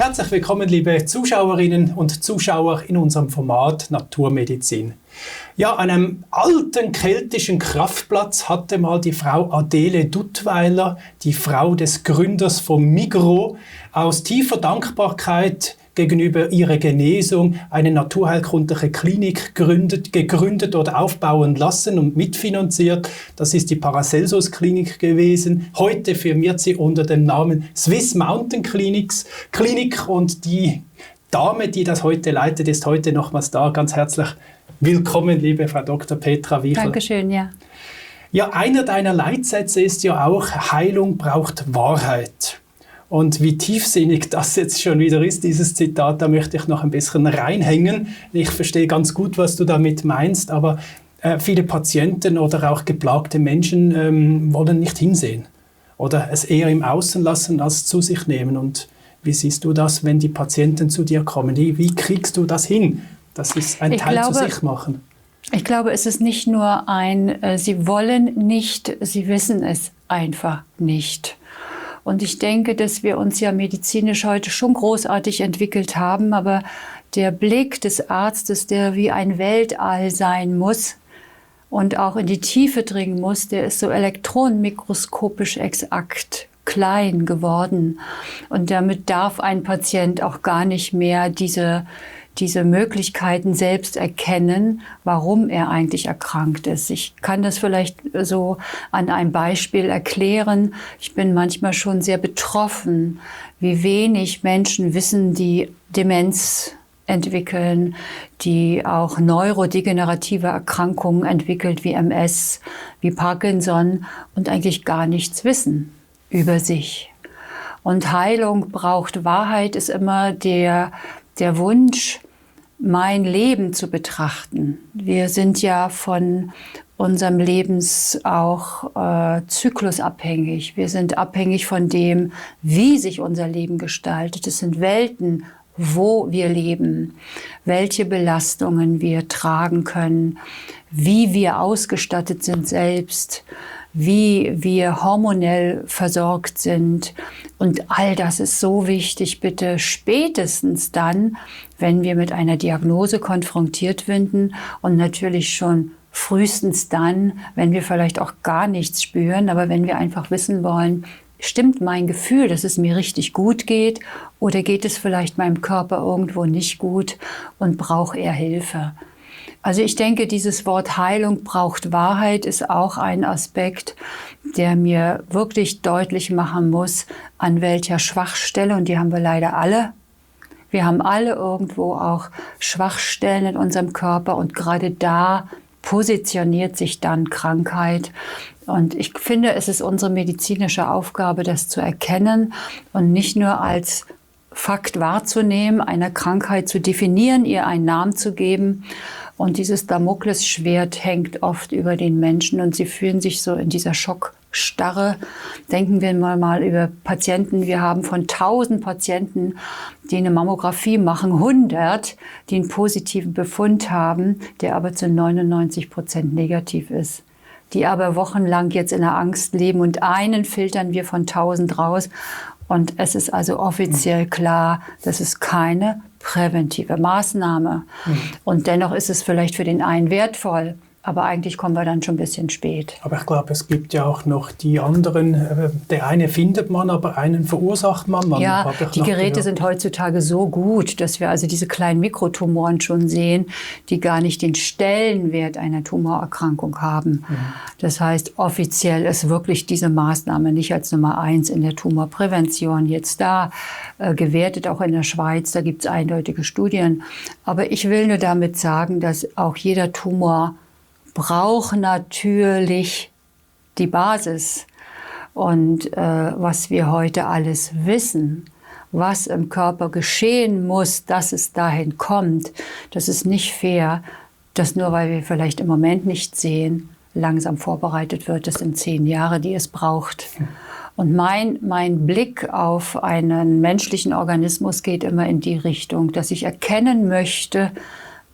Herzlich willkommen, liebe Zuschauerinnen und Zuschauer in unserem Format Naturmedizin. Ja, an einem alten keltischen Kraftplatz hatte mal die Frau Adele Duttweiler, die Frau des Gründers von Migros, aus tiefer Dankbarkeit gegenüber ihrer Genesung eine naturheilkundliche Klinik gegründet oder aufbauen lassen und mitfinanziert. Das ist die Paracelsus Klinik gewesen. Heute firmiert sie unter dem Namen Swiss Mountain Clinic und die Dame, die das heute leitet, ist heute nochmals da. Ganz herzlich willkommen, liebe Frau Dr. Petra Wiechel. Dankeschön, ja. Ja, einer deiner Leitsätze ist ja auch, Heilung braucht Wahrheit. Und wie tiefsinnig das jetzt schon wieder ist, dieses Zitat, da möchte ich noch ein bisschen reinhängen. Ich verstehe ganz gut, was du damit meinst, aber viele Patienten oder auch geplagte Menschen wollen nicht hinsehen oder es eher im Außen lassen als zu sich nehmen. Und wie siehst du das, wenn die Patienten zu dir kommen? Wie kriegst du das hin, dass sie ein Teil zu sich machen? Ich glaube, es ist nicht nur sie wollen nicht, sie wissen es einfach nicht. Und ich denke, dass wir uns ja medizinisch heute schon großartig entwickelt haben, aber der Blick des Arztes, der wie ein Weltall sein muss und auch in die Tiefe dringen muss, der ist so elektronenmikroskopisch exakt klein geworden. Und damit darf ein Patient auch gar nicht mehr diese Möglichkeiten selbst erkennen, warum er eigentlich erkrankt ist. Ich kann das vielleicht so an einem Beispiel erklären. Ich bin manchmal schon sehr betroffen, wie wenig Menschen wissen, die Demenz entwickeln, die auch neurodegenerative Erkrankungen entwickelt, wie MS, wie Parkinson und eigentlich gar nichts wissen über sich. Und Heilung braucht Wahrheit ist immer der Wunsch, mein Leben zu betrachten. Wir sind ja von unserem Lebens auch Zyklus abhängig. Wir sind abhängig von dem, wie sich unser Leben gestaltet. Es sind Welten, wo wir leben, welche Belastungen wir tragen können, wie wir ausgestattet sind selbst, wie wir hormonell versorgt sind. Und all das ist so wichtig, bitte spätestens dann, wenn wir mit einer Diagnose konfrontiert werden und natürlich schon frühestens dann, wenn wir vielleicht auch gar nichts spüren, aber wenn wir einfach wissen wollen, stimmt mein Gefühl, dass es mir richtig gut geht oder geht es vielleicht meinem Körper irgendwo nicht gut und braucht er Hilfe? Also ich denke, dieses Wort Heilung braucht Wahrheit ist auch ein Aspekt, der mir wirklich deutlich machen muss, an welcher Schwachstelle, und die haben wir leider alle. Wir haben alle irgendwo auch Schwachstellen in unserem Körper und gerade da positioniert sich dann Krankheit. Und ich finde, es ist unsere medizinische Aufgabe, das zu erkennen und nicht nur als Fakt wahrzunehmen, eine Krankheit zu definieren, ihr einen Namen zu geben. Und dieses Damoklesschwert hängt oft über den Menschen und sie fühlen sich so in dieser Schockstarre. Denken wir mal über Patienten. Wir haben von 1000 Patienten, die eine Mammographie machen, 100, die einen positiven Befund haben, der aber zu 99% negativ ist. Die aber wochenlang jetzt in der Angst leben und einen filtern wir von 1000 raus. Und es ist also offiziell klar, das ist keine präventive Maßnahme. Und dennoch ist es vielleicht für den einen wertvoll, aber eigentlich kommen wir dann schon ein bisschen spät. Aber ich glaube, es gibt ja auch noch die anderen, der eine findet man, aber einen verursacht man. Ja, die Geräte sind heutzutage so gut, dass wir also diese kleinen Mikrotumoren schon sehen, die gar nicht den Stellenwert einer Tumorerkrankung haben. Das heißt, offiziell ist wirklich diese Maßnahme nicht als Nummer 1 in der Tumorprävention jetzt da gewertet, auch in der Schweiz, da gibt es eindeutige Studien. Aber ich will nur damit sagen, dass auch jeder Tumor braucht natürlich die Basis. Und was wir heute alles wissen, was im Körper geschehen muss, dass es dahin kommt, das ist nicht fair, dass nur weil wir vielleicht im Moment nicht sehen, langsam vorbereitet wird. Das sind 10 Jahre, die es braucht. Und mein Blick auf einen menschlichen Organismus geht immer in die Richtung, dass ich erkennen möchte,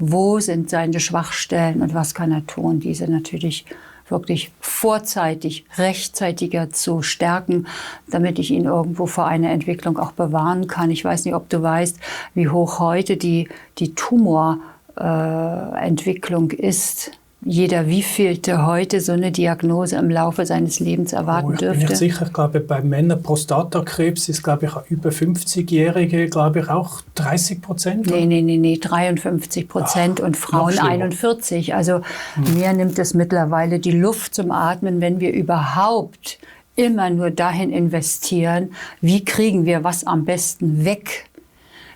wo sind seine Schwachstellen und was kann er tun, diese natürlich wirklich vorzeitig, rechtzeitiger zu stärken, damit ich ihn irgendwo vor einer Entwicklung auch bewahren kann. Ich weiß nicht, ob du weißt, wie hoch heute die Tumorentwicklung ist. Jeder wievielte heute so eine Diagnose im Laufe seines Lebens erwarten dürfte. Ich bin nicht sicher, ich glaube, bei Männern Prostatakrebs ist, glaube ich, über 50-Jährige, glaube ich, auch 30%? Nee, 53% und Frauen 41%. Also mir nimmt es mittlerweile die Luft zum Atmen, wenn wir überhaupt immer nur dahin investieren, wie kriegen wir was am besten weg.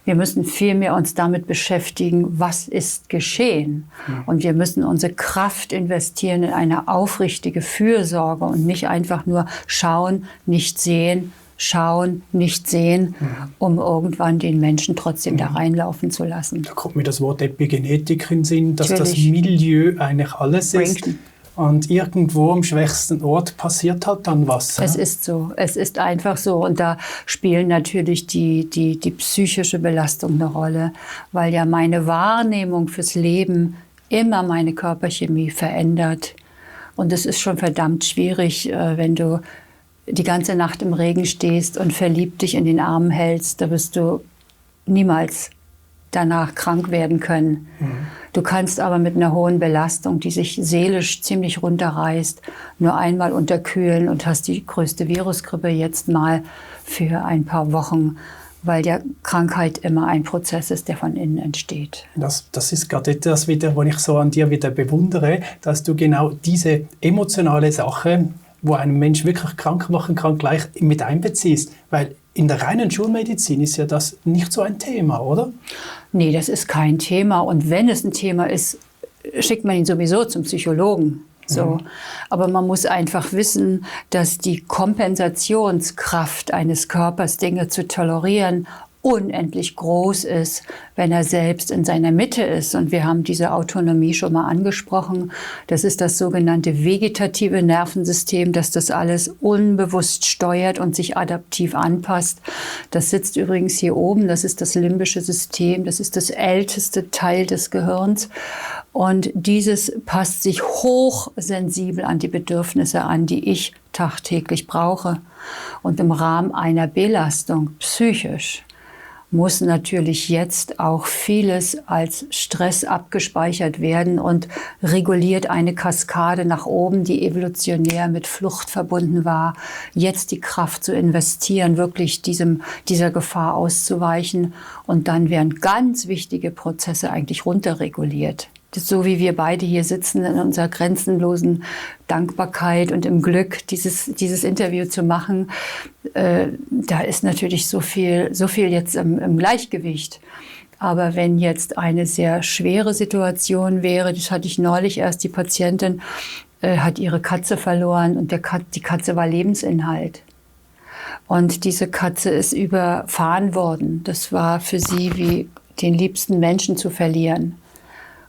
Wir müssen vielmehr uns damit beschäftigen, was ist geschehen. Und wir müssen unsere Kraft investieren in eine aufrichtige Fürsorge und nicht einfach nur schauen, nicht sehen, um irgendwann den Menschen trotzdem da reinlaufen zu lassen. Da kommt mir das Wort Epigenetik in den Sinn, dass das Milieu eigentlich alles ist. Und irgendwo am schwächsten Ort passiert halt dann was. Es ist so, es ist einfach so. Und da spielen natürlich die psychische Belastung eine Rolle, weil ja meine Wahrnehmung fürs Leben immer meine Körperchemie verändert. Und es ist schon verdammt schwierig, wenn du die ganze Nacht im Regen stehst und verliebt dich in den Arm hältst, da wirst du niemals danach krank werden können. Du kannst aber mit einer hohen Belastung, die sich seelisch ziemlich runterreißt, nur einmal unterkühlen und hast die größte Virusgrippe jetzt mal für ein paar Wochen, weil ja Krankheit immer ein Prozess ist, der von innen entsteht. Das ist gerade das wieder, was ich so an dir wieder bewundere, dass du genau diese emotionale Sache, wo einen Mensch wirklich krank machen kann, gleich mit einbeziehst. Weil in der reinen Schulmedizin ist ja das nicht so ein Thema, oder? Nee, das ist kein Thema. Und wenn es ein Thema ist, schickt man ihn sowieso zum Psychologen. So. Aber man muss einfach wissen, dass die Kompensationskraft eines Körpers, Dinge zu tolerieren, unendlich groß ist, wenn er selbst in seiner Mitte ist. Und wir haben diese Autonomie schon mal angesprochen. Das ist das sogenannte vegetative Nervensystem, das das alles unbewusst steuert und sich adaptiv anpasst. Das sitzt übrigens hier oben. Das ist das limbische System. Das ist das älteste Teil des Gehirns. Und dieses passt sich hochsensibel an die Bedürfnisse an, die ich tagtäglich brauche. Und im Rahmen einer Belastung psychisch muss natürlich jetzt auch vieles als Stress abgespeichert werden und reguliert eine Kaskade nach oben, die evolutionär mit Flucht verbunden war, jetzt die Kraft zu investieren, wirklich dieser Gefahr auszuweichen. Und dann werden ganz wichtige Prozesse eigentlich runterreguliert. So wie wir beide hier sitzen in unserer grenzenlosen Dankbarkeit und im Glück, dieses Interview zu machen, da ist natürlich so viel jetzt im Gleichgewicht. Aber wenn jetzt eine sehr schwere Situation wäre, das hatte ich neulich erst, die Patientin hat ihre Katze verloren und die Katze war Lebensinhalt. Und diese Katze ist überfahren worden. Das war für sie wie den liebsten Menschen zu verlieren.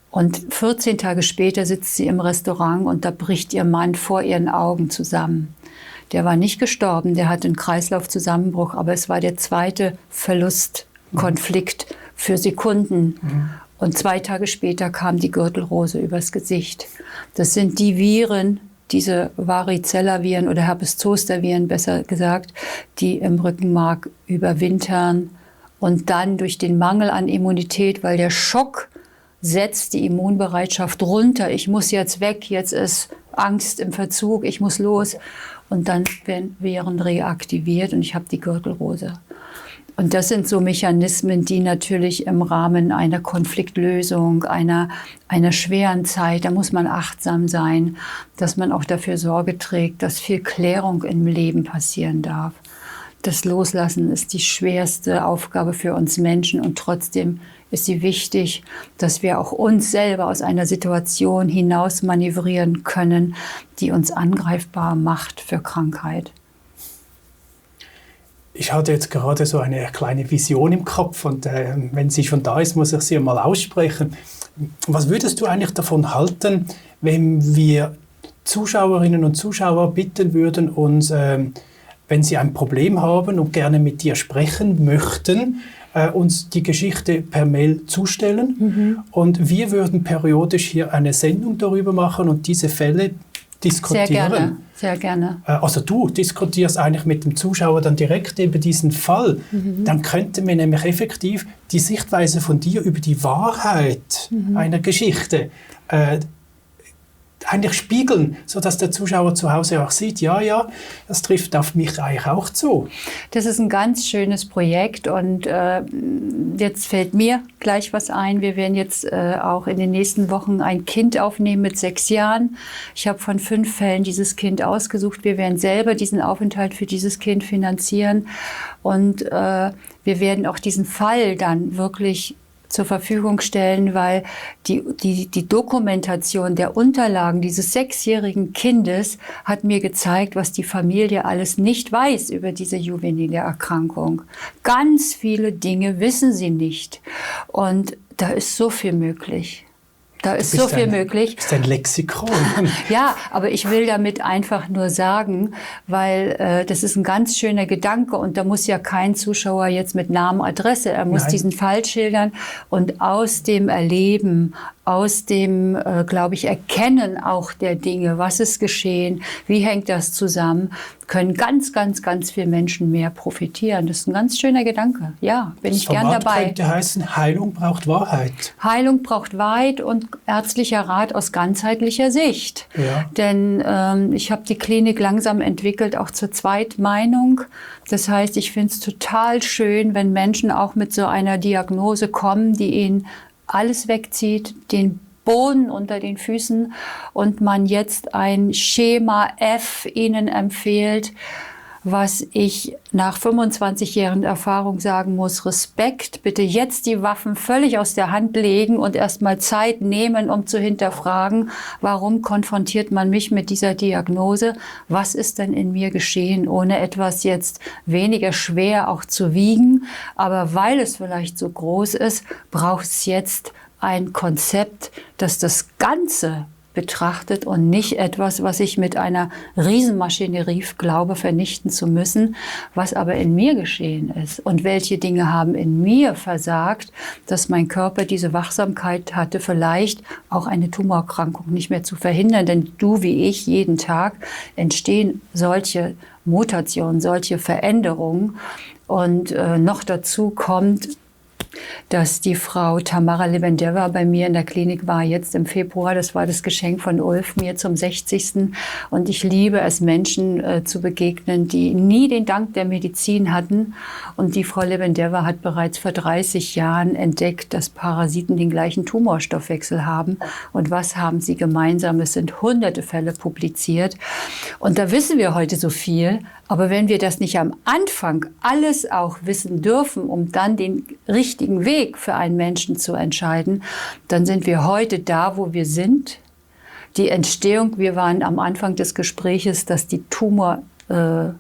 Und 14 Tage später sitzt sie im Restaurant und da bricht ihr Mann vor ihren Augen zusammen. Der war nicht gestorben, der hatte einen Kreislaufzusammenbruch, aber es war der zweite Verlustkonflikt für Sekunden. Und 2 Tage später kam die Gürtelrose übers Gesicht. Das sind die Viren, diese Varicella-Viren oder Herpes-Zoster-Viren, besser gesagt, die im Rückenmark überwintern und dann durch den Mangel an Immunität, weil der Schock setzt die Immunbereitschaft runter. Ich muss jetzt weg, jetzt ist Angst im Verzug, ich muss los. Und dann werden Viren reaktiviert und ich habe die Gürtelrose. Und das sind so Mechanismen, die natürlich im Rahmen einer Konfliktlösung, einer schweren Zeit, da muss man achtsam sein, dass man auch dafür Sorge trägt, dass viel Klärung im Leben passieren darf. Das Loslassen ist die schwerste Aufgabe für uns Menschen und trotzdem ist sie wichtig, dass wir auch uns selber aus einer Situation hinaus manövrieren können, die uns angreifbar macht für Krankheit. Ich hatte jetzt gerade so eine kleine Vision im Kopf und wenn sie schon da ist, muss ich sie mal aussprechen. Was würdest du eigentlich davon halten, wenn wir Zuschauerinnen und Zuschauer bitten würden, uns, wenn sie ein Problem haben und gerne mit dir sprechen möchten, uns die Geschichte per Mail zustellen und wir würden periodisch hier eine Sendung darüber machen und diese Fälle diskutieren. Sehr gerne, sehr gerne. Also du diskutierst eigentlich mit dem Zuschauer dann direkt über diesen Fall. Dann könnte man nämlich effektiv die Sichtweise von dir über die Wahrheit einer Geschichte eigentlich spiegeln, sodass der Zuschauer zu Hause auch sieht, ja, das trifft auf mich eigentlich auch zu. Das ist ein ganz schönes Projekt und jetzt fällt mir gleich was ein. Wir werden jetzt auch in den nächsten Wochen ein Kind aufnehmen mit 6 Jahren. Ich habe von 5 Fällen dieses Kind ausgesucht. Wir werden selber diesen Aufenthalt für dieses Kind finanzieren und wir werden auch diesen Fall dann wirklich zur Verfügung stellen, weil die Dokumentation der Unterlagen dieses 6-jährigen Kindes hat mir gezeigt, was die Familie alles nicht weiß über diese juvenile Erkrankung. Ganz viele Dinge wissen sie nicht. Und da ist so viel möglich. Da ist so viel möglich. Das ist ein Lexikon. Ja, aber ich will damit einfach nur sagen, weil das ist ein ganz schöner Gedanke und da muss ja kein Zuschauer jetzt mit Namen, Adresse, er muss diesen Fall schildern und aus dem Erleben, aus dem, glaube ich, Erkennen auch der Dinge, was ist geschehen, wie hängt das zusammen, können ganz, ganz, ganz viele Menschen mehr profitieren. Das ist ein ganz schöner Gedanke. Ja, bin ich gern dabei. Das könnte heißen, Heilung braucht Wahrheit. Heilung braucht Wahrheit und ärztlicher Rat aus ganzheitlicher Sicht. Ja. Denn ich habe die Klinik langsam entwickelt, auch zur Zweitmeinung. Das heißt, ich finde es total schön, wenn Menschen auch mit so einer Diagnose kommen, die ihnen alles wegzieht, den Boden unter den Füßen und man jetzt ein Schema F ihnen empfiehlt, was ich nach 25 Jahren Erfahrung sagen muss, Respekt, bitte jetzt die Waffen völlig aus der Hand legen und erstmal Zeit nehmen, um zu hinterfragen, warum konfrontiert man mich mit dieser Diagnose? Was ist denn in mir geschehen, ohne etwas jetzt weniger schwer auch zu wiegen? Aber weil es vielleicht so groß ist, braucht es jetzt ein Konzept, das das Ganze betrachtet und nicht etwas, was ich mit einer Riesenmaschinerie glaube, vernichten zu müssen, was aber in mir geschehen ist. Und welche Dinge haben in mir versagt, dass mein Körper diese Wachsamkeit hatte, vielleicht auch eine Tumorerkrankung nicht mehr zu verhindern. Denn du wie ich, jeden Tag entstehen solche Mutationen, solche Veränderungen. Und noch dazu kommt, dass die Frau Tamara Lebendeva bei mir in der Klinik war, jetzt im Februar. Das war das Geschenk von Ulf mir zum 60. Und ich liebe es, Menschen zu begegnen, die nie den Dank der Medizin hatten. Und die Frau Lebendeva hat bereits vor 30 Jahren entdeckt, dass Parasiten den gleichen Tumorstoffwechsel haben. Und was haben sie gemeinsam? Es sind hunderte Fälle publiziert. Und da wissen wir heute so viel. Aber wenn wir das nicht am Anfang alles auch wissen dürfen, um dann den richtigen Weg für einen Menschen zu entscheiden, dann sind wir heute da, wo wir sind. Die Entstehung, wir waren am Anfang des Gespräches, dass die Tumormasse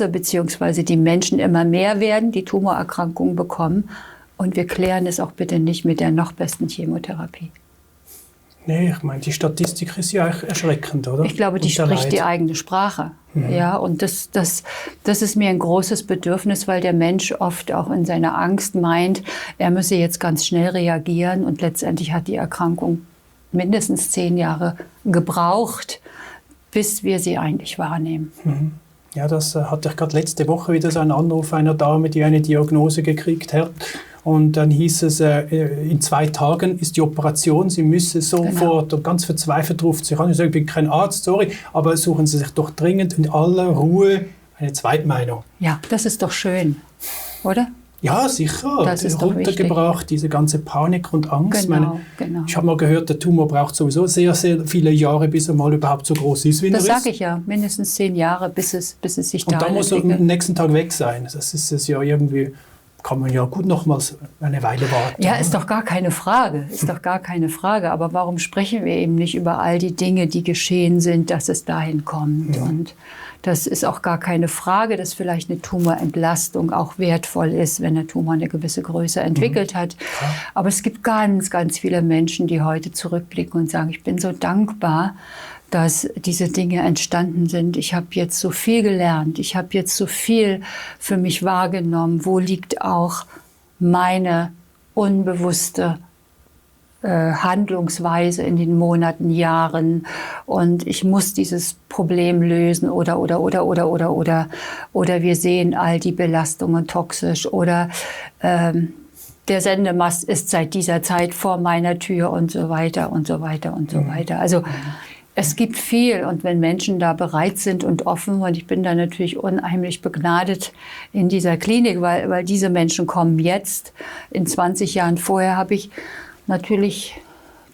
bzw. die Menschen immer mehr werden, die Tumorerkrankungen bekommen. Und wir klären es auch bitte nicht mit der noch besten Chemotherapie. Nee, ich meine, die Statistik ist ja erschreckend, oder? Ich glaube, die spricht die eigene Sprache. Ja, und das ist mir ein großes Bedürfnis, weil der Mensch oft auch in seiner Angst meint, er müsse jetzt ganz schnell reagieren und letztendlich hat die Erkrankung mindestens 10 Jahre gebraucht, bis wir sie eigentlich wahrnehmen. Ja, das hatte ich gerade letzte Woche wieder so einen Anruf einer Dame, die eine Diagnose gekriegt hat. Und dann hieß es, in 2 Tagen ist die Operation, Sie müssen sofort, und ganz verzweifelt ruft sie an. Ich sage, ich bin kein Arzt, sorry, aber suchen Sie sich doch dringend in aller Ruhe eine Zweitmeinung. Ja, das ist doch schön, oder? Ja, sicher. Das ist runtergebracht, diese ganze Panik und Angst. Genau. Ich habe mal gehört, der Tumor braucht sowieso sehr, sehr viele Jahre, bis er mal überhaupt so groß ist, wie er ist. Das sage ich ja, mindestens 10 Jahre, bis es sich da entwickelt. Und dann muss er am nächsten Tag weg sein. Das ist es ja irgendwie... Kann man ja gut nochmals eine Weile warten. Ja, ist doch gar keine Frage. Ist doch gar keine Frage. Aber warum sprechen wir eben nicht über all die Dinge, die geschehen sind, dass es dahin kommt? Ja. Und das ist auch gar keine Frage, dass vielleicht eine Tumorentlastung auch wertvoll ist, wenn der Tumor eine gewisse Größe entwickelt hat. Ja. Aber es gibt ganz, ganz viele Menschen, die heute zurückblicken und sagen, ich bin so dankbar, dass diese Dinge entstanden sind. Ich habe jetzt so viel gelernt. Ich habe jetzt so viel für mich wahrgenommen. Wo liegt auch meine unbewusste Handlungsweise in den Monaten, Jahren und ich muss dieses Problem lösen oder wir sehen all die Belastungen toxisch oder der Sendemast ist seit dieser Zeit vor meiner Tür und so weiter und so weiter und so weiter. Also es gibt viel und wenn Menschen da bereit sind und offen und ich bin da natürlich unheimlich begnadet in dieser Klinik, weil diese Menschen kommen jetzt. In 20 Jahren vorher habe ich natürlich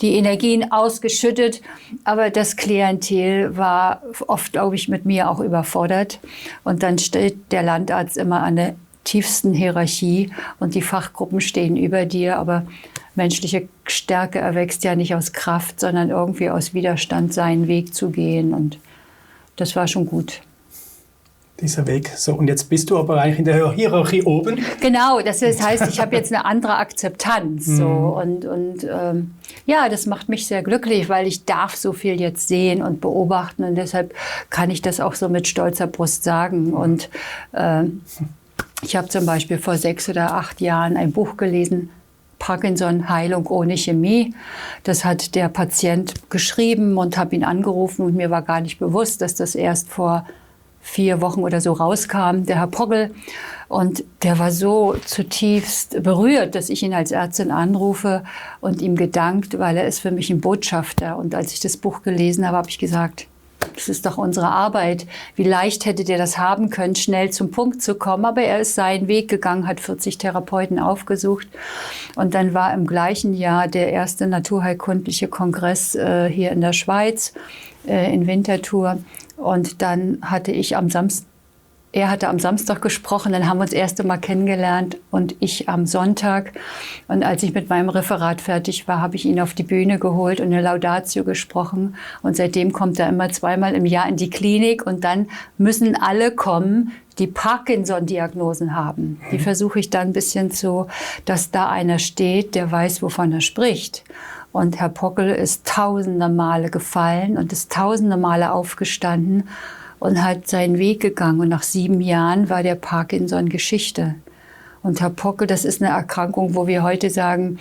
die Energien ausgeschüttet, aber das Klientel war oft, glaube ich, mit mir auch überfordert. Und dann steht der Landarzt immer an der tiefsten Hierarchie und die Fachgruppen stehen über dir, aber menschliche Stärke erwächst ja nicht aus Kraft, sondern irgendwie aus Widerstand, seinen Weg zu gehen und das war schon gut. Dieser Weg. So, und jetzt bist du aber eigentlich in der Hierarchie oben. Genau, das heißt, ich habe jetzt eine andere Akzeptanz. So, und ja, das macht mich sehr glücklich, weil ich darf so viel jetzt sehen und beobachten und deshalb kann ich das auch so mit stolzer Brust sagen. Und ich habe zum Beispiel vor 6 oder 8 Jahren ein Buch gelesen, Parkinson, Heilung ohne Chemie. Das hat der Patient geschrieben und habe ihn angerufen und mir war gar nicht bewusst, dass das erst vor 4 Wochen oder so rauskam, der Herr Pogel. Und der war so zutiefst berührt, dass ich ihn als Ärztin anrufe und ihm gedankt, weil er ist für mich ein Botschafter. Und als ich das Buch gelesen habe, habe ich gesagt, das ist doch unsere Arbeit. Wie leicht hätte der das haben können, schnell zum Punkt zu kommen. Aber er ist seinen Weg gegangen, hat 40 Therapeuten aufgesucht. Und dann war im gleichen Jahr der erste naturheilkundliche Kongress hier in der Schweiz, in Winterthur. Und dann hatte ich er hatte am Samstag gesprochen, dann haben wir uns das erste Mal kennengelernt und ich am Sonntag. Und als ich mit meinem Referat fertig war, habe ich ihn auf die Bühne geholt und eine Laudatio gesprochen. Und seitdem kommt er immer 2-mal im Jahr in die Klinik und dann müssen alle kommen, die Parkinson-Diagnosen haben. Die versuche ich dann ein bisschen dass da einer steht, der weiß, wovon er spricht. Und Herr Pogel ist tausende Male gefallen und ist tausende Male aufgestanden und hat seinen Weg gegangen. Und nach 7 Jahren war der Parkinson Geschichte. Und Herr Pogel, das ist eine Erkrankung, wo wir heute sagen,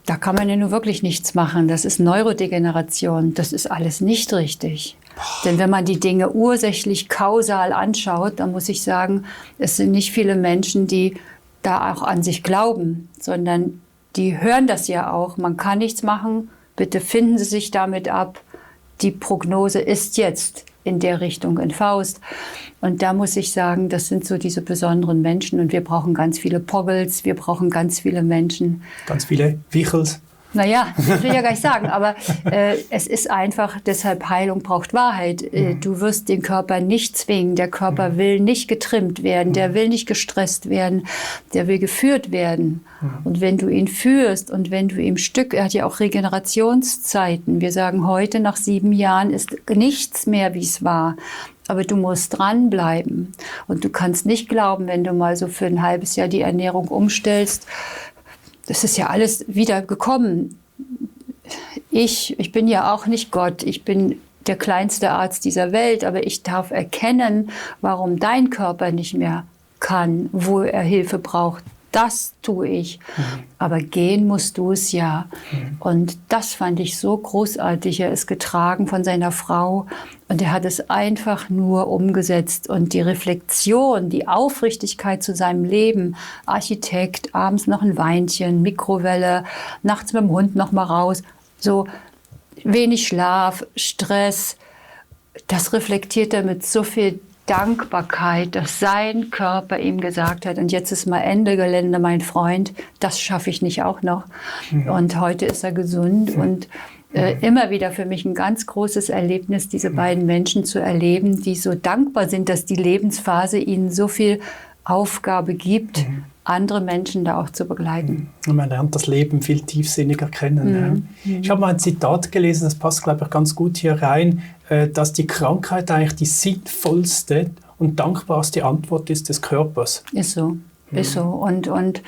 da kann man ja nur wirklich nichts machen. Das ist Neurodegeneration. Das ist alles nicht richtig. Denn wenn man die Dinge ursächlich kausal anschaut, dann muss ich sagen, es sind nicht viele Menschen, die da auch an sich glauben, sondern die hören das ja auch. Man kann nichts machen. Bitte finden Sie sich damit ab. Die Prognose ist jetzt in der Richtung in Faust. Und da muss ich sagen, das sind so diese besonderen Menschen. Und wir brauchen ganz viele Pogels, wir brauchen ganz viele Menschen. Ganz viele Wichels. Naja, das will ich ja gar nicht sagen, aber es ist einfach, deshalb Heilung braucht Wahrheit. Du wirst den Körper nicht zwingen, der Körper will nicht getrimmt werden, der will nicht gestresst werden, der will geführt werden. Und wenn du ihn führst und wenn du ihm er hat ja auch Regenerationszeiten. Wir sagen heute, nach 7 Jahren ist nichts mehr, wie es war. Aber du musst dranbleiben. Und du kannst nicht glauben, wenn du mal so für ein halbes Jahr die Ernährung umstellst, das ist ja alles wieder gekommen. Ich bin ja auch nicht Gott. Ich bin der kleinste Arzt dieser Welt, aber ich darf erkennen, warum dein Körper nicht mehr kann, wo er Hilfe braucht. Das tue ich. Aber gehen musst du es ja. Und das fand ich so großartig. Er ist getragen von seiner Frau und er hat es einfach nur umgesetzt. Und die Reflexion, die Aufrichtigkeit zu seinem Leben, Architekt, abends noch ein Weinchen, Mikrowelle, nachts mit dem Hund noch mal raus, so wenig Schlaf, Stress, das reflektiert er mit so viel Dankbarkeit, dass sein Körper ihm gesagt hat, und jetzt ist mal Ende Gelände, mein Freund, das schaffe ich nicht auch noch. Und heute ist er gesund und immer wieder für mich ein ganz großes Erlebnis, diese beiden Menschen zu erleben, die so dankbar sind, dass die Lebensphase ihnen so viel Aufgabe gibt, andere Menschen da auch zu begleiten. Man lernt das Leben viel tiefsinniger kennen. Ich habe mal ein Zitat gelesen, das passt, glaube ich, ganz gut hier rein, dass die Krankheit eigentlich die sinnvollste und dankbarste Antwort ist des Körpers. Ist so. Ist so. Und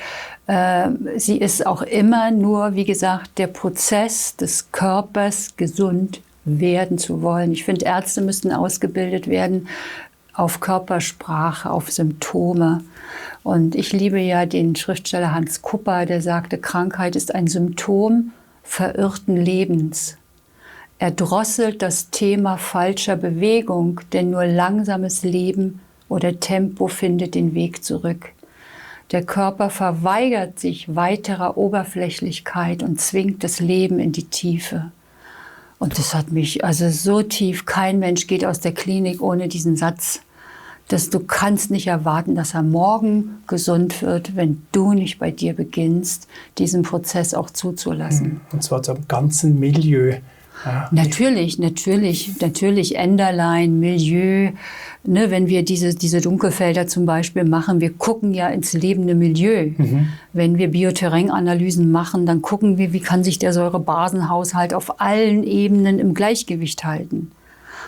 sie ist auch immer nur, wie gesagt, der Prozess des Körpers, gesund werden zu wollen. Ich finde, Ärzte müssten ausgebildet werden, auf Körpersprache, auf Symptome. Und ich liebe ja den Schriftsteller Hans Kupper, der sagte, Krankheit ist ein Symptom verirrten Lebens. Er drosselt das Thema falscher Bewegung, denn nur langsames Leben oder Tempo findet den Weg zurück. Der Körper verweigert sich weiterer Oberflächlichkeit und zwingt das Leben in die Tiefe. Und das hat mich also so tief, kein Mensch geht aus der Klinik ohne diesen Satz, dass du kannst nicht erwarten, dass er morgen gesund wird, wenn du nicht bei dir beginnst, diesen Prozess auch zuzulassen. Und zwar zum ganzen Milieu. Ja. Natürlich Enderlein, Milieu, ne, wenn wir diese Dunkelfelder zum Beispiel machen, wir gucken ja ins lebende Milieu. Wenn wir Bioterrain-Analysen machen, dann gucken wir, wie kann sich der Säurebasenhaushalt auf allen Ebenen im Gleichgewicht halten.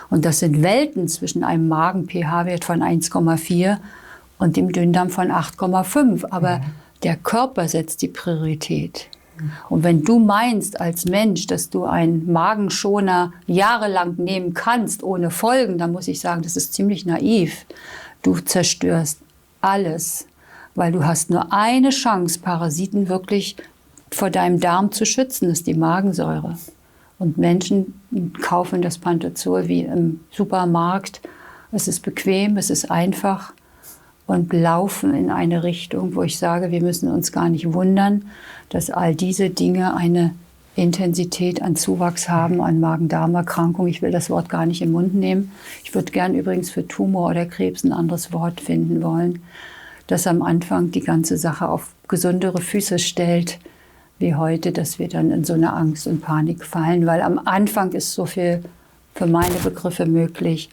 Und das sind Welten zwischen einem Magen-pH-Wert von 1,4 und dem Dünndarm von 8,5. Aber der Körper setzt die Priorität. Und wenn du meinst als Mensch, dass du einen Magenschoner jahrelang nehmen kannst, ohne Folgen, dann muss ich sagen, das ist ziemlich naiv. Du zerstörst alles, weil du hast nur eine Chance, Parasiten wirklich vor deinem Darm zu schützen, das ist die Magensäure. Und Menschen kaufen das Pantozol wie im Supermarkt. Es ist bequem, es ist einfach und laufen in eine Richtung, wo ich sage, wir müssen uns gar nicht wundern, dass all diese Dinge eine Intensität an Zuwachs haben, an Magen-Darm-Erkrankung. Ich will das Wort gar nicht im Mund nehmen. Ich würde gern übrigens für Tumor oder Krebs ein anderes Wort finden wollen, das am Anfang die ganze Sache auf gesundere Füße stellt, wie heute, dass wir dann in so eine Angst und Panik fallen, weil am Anfang ist so viel für meine Begriffe möglich.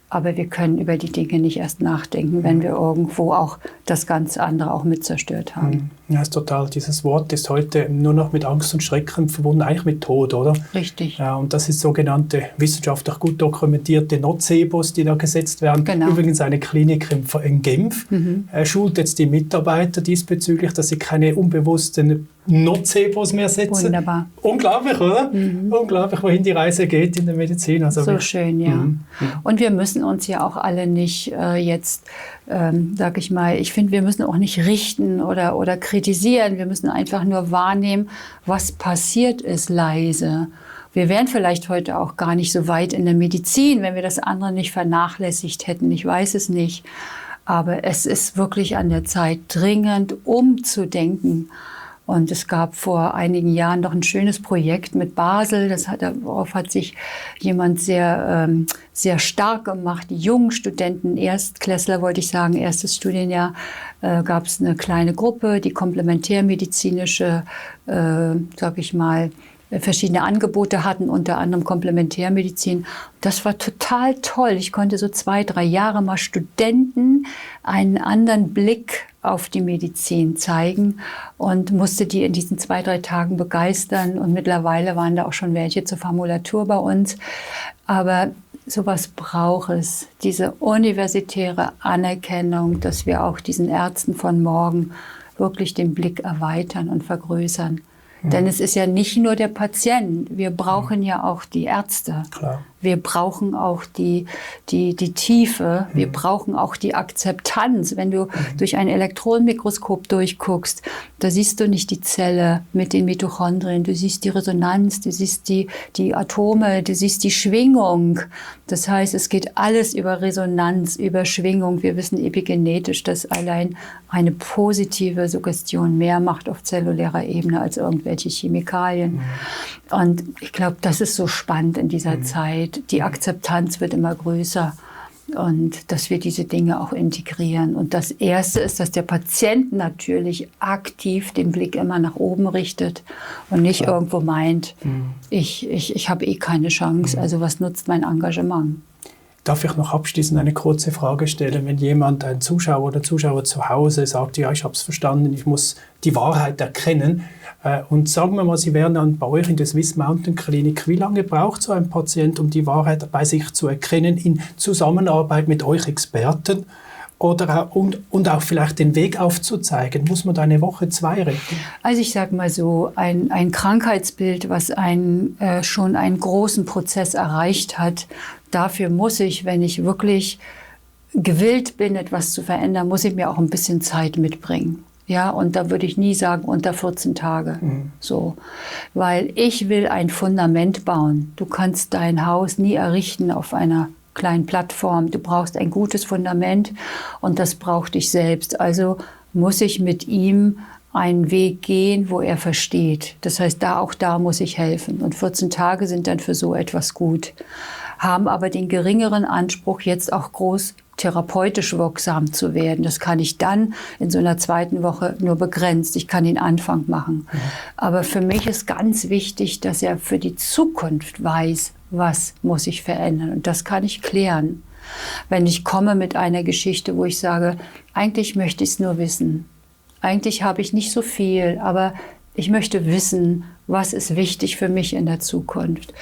Aber wir können über die Dinge nicht erst nachdenken, wenn wir irgendwo auch das ganz andere auch mit zerstört haben. Ja, ist total. Dieses Wort ist heute nur noch mit Angst und Schrecken verbunden, eigentlich mit Tod, oder? Richtig. Ja, und das ist sogenannte wissenschaftlich gut dokumentierte Nocebos, die da gesetzt werden. Genau. Übrigens eine Klinik in Genf schult jetzt die Mitarbeiter diesbezüglich, dass sie keine unbewussten Nocebos mehr setzen. Wunderbar. Unglaublich, oder? Unglaublich, wohin die Reise geht in der Medizin. Also so schön, ja. Und wir müssen uns ja auch alle nicht jetzt, sag ich mal, ich finde, wir müssen auch nicht richten oder kritisieren. Wir müssen einfach nur wahrnehmen, was passiert ist leise. Wir wären vielleicht heute auch gar nicht so weit in der Medizin, wenn wir das andere nicht vernachlässigt hätten. Ich weiß es nicht. Aber es ist wirklich an der Zeit, dringend umzudenken. Und es gab vor einigen Jahren noch ein schönes Projekt mit Basel. Darauf hat sich jemand sehr stark gemacht. Die jungen Studenten, Erstklässler wollte ich sagen, erstes Studienjahr, gab es eine kleine Gruppe, die komplementärmedizinische, sag ich mal, verschiedene Angebote hatten, unter anderem Komplementärmedizin. Das war total toll. Ich konnte so 2-3 Jahre mal Studenten einen anderen Blick auf die Medizin zeigen und musste die in diesen 2-3 Tagen begeistern. Und mittlerweile waren da auch schon welche zur Formulatur bei uns. Aber sowas braucht es, diese universitäre Anerkennung, dass wir auch diesen Ärzten von morgen wirklich den Blick erweitern und vergrößern. Denn es ist ja nicht nur der Patient, wir brauchen ja auch die Ärzte. Klar. Wir brauchen auch die Tiefe, wir brauchen auch die Akzeptanz. Wenn du durch ein Elektronenmikroskop durchguckst, da siehst du nicht die Zelle mit den Mitochondrien, du siehst die Resonanz, du siehst die Atome, du siehst die Schwingung. Das heißt, es geht alles über Resonanz, über Schwingung. Wir wissen epigenetisch, dass allein eine positive Suggestion mehr macht auf zellulärer Ebene als irgendwelche Chemikalien. Und ich glaube, das ist so spannend in dieser Zeit. Die Akzeptanz wird immer größer und dass wir diese Dinge auch integrieren. Und das Erste ist, dass der Patient natürlich aktiv den Blick immer nach oben richtet und nicht irgendwo meint, ich habe eh keine Chance, also was nutzt mein Engagement? Darf ich noch abschließend eine kurze Frage stellen? Wenn jemand, ein Zuschauer oder Zuschauer zu Hause sagt, ja, ich habe es verstanden, ich muss die Wahrheit erkennen, und sagen wir mal, Sie wären dann bei euch in der Swiss Mountain Klinik, wie lange braucht so ein Patient, um die Wahrheit bei sich zu erkennen, in Zusammenarbeit mit euch Experten? Und auch vielleicht den Weg aufzuzeigen. Muss man da eine Woche, 2 rechnen? Also ich sage mal so, ein Krankheitsbild, was schon einen großen Prozess erreicht hat, dafür muss ich, wenn ich wirklich gewillt bin, etwas zu verändern, muss ich mir auch ein bisschen Zeit mitbringen. Ja, und da würde ich nie sagen, unter 14 Tage. So. Weil ich will ein Fundament bauen. Du kannst dein Haus nie errichten auf einer kleinen Plattform. Du brauchst ein gutes Fundament und das braucht dich selbst. Also muss ich mit ihm einen Weg gehen, wo er versteht. Das heißt, auch da muss ich helfen. Und 14 Tage sind dann für so etwas gut. Haben aber den geringeren Anspruch, jetzt auch groß therapeutisch wirksam zu werden. Das kann ich dann in so einer zweiten Woche nur begrenzt. Ich kann den Anfang machen. Aber für mich ist ganz wichtig, dass er für die Zukunft weiß, was muss ich verändern. Und das kann ich klären. Wenn ich komme mit einer Geschichte, wo ich sage, eigentlich möchte ich es nur wissen. Eigentlich habe ich nicht so viel, aber ich möchte wissen, was ist wichtig für mich in der Zukunft.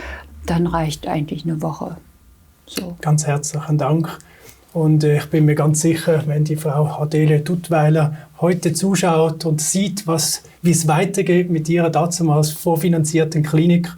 Dann reicht eigentlich eine Woche. So. Ganz herzlichen Dank. Und ich bin mir ganz sicher, wenn die Frau Adele Duttweiler heute zuschaut und sieht, wie es weitergeht mit ihrer damals vorfinanzierten Klinik,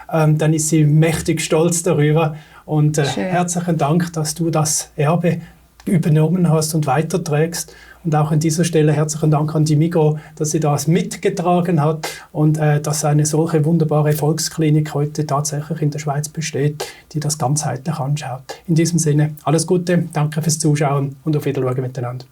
dann ist sie mächtig stolz darüber. Und herzlichen Dank, dass du das Erbe übernommen hast und weiterträgst. Und auch an dieser Stelle herzlichen Dank an die Migros, dass sie das mitgetragen hat und dass eine solche wunderbare Volksklinik heute tatsächlich in der Schweiz besteht, die das ganzheitlich anschaut. In diesem Sinne, alles Gute, danke fürs Zuschauen und auf Wiedersehen miteinander.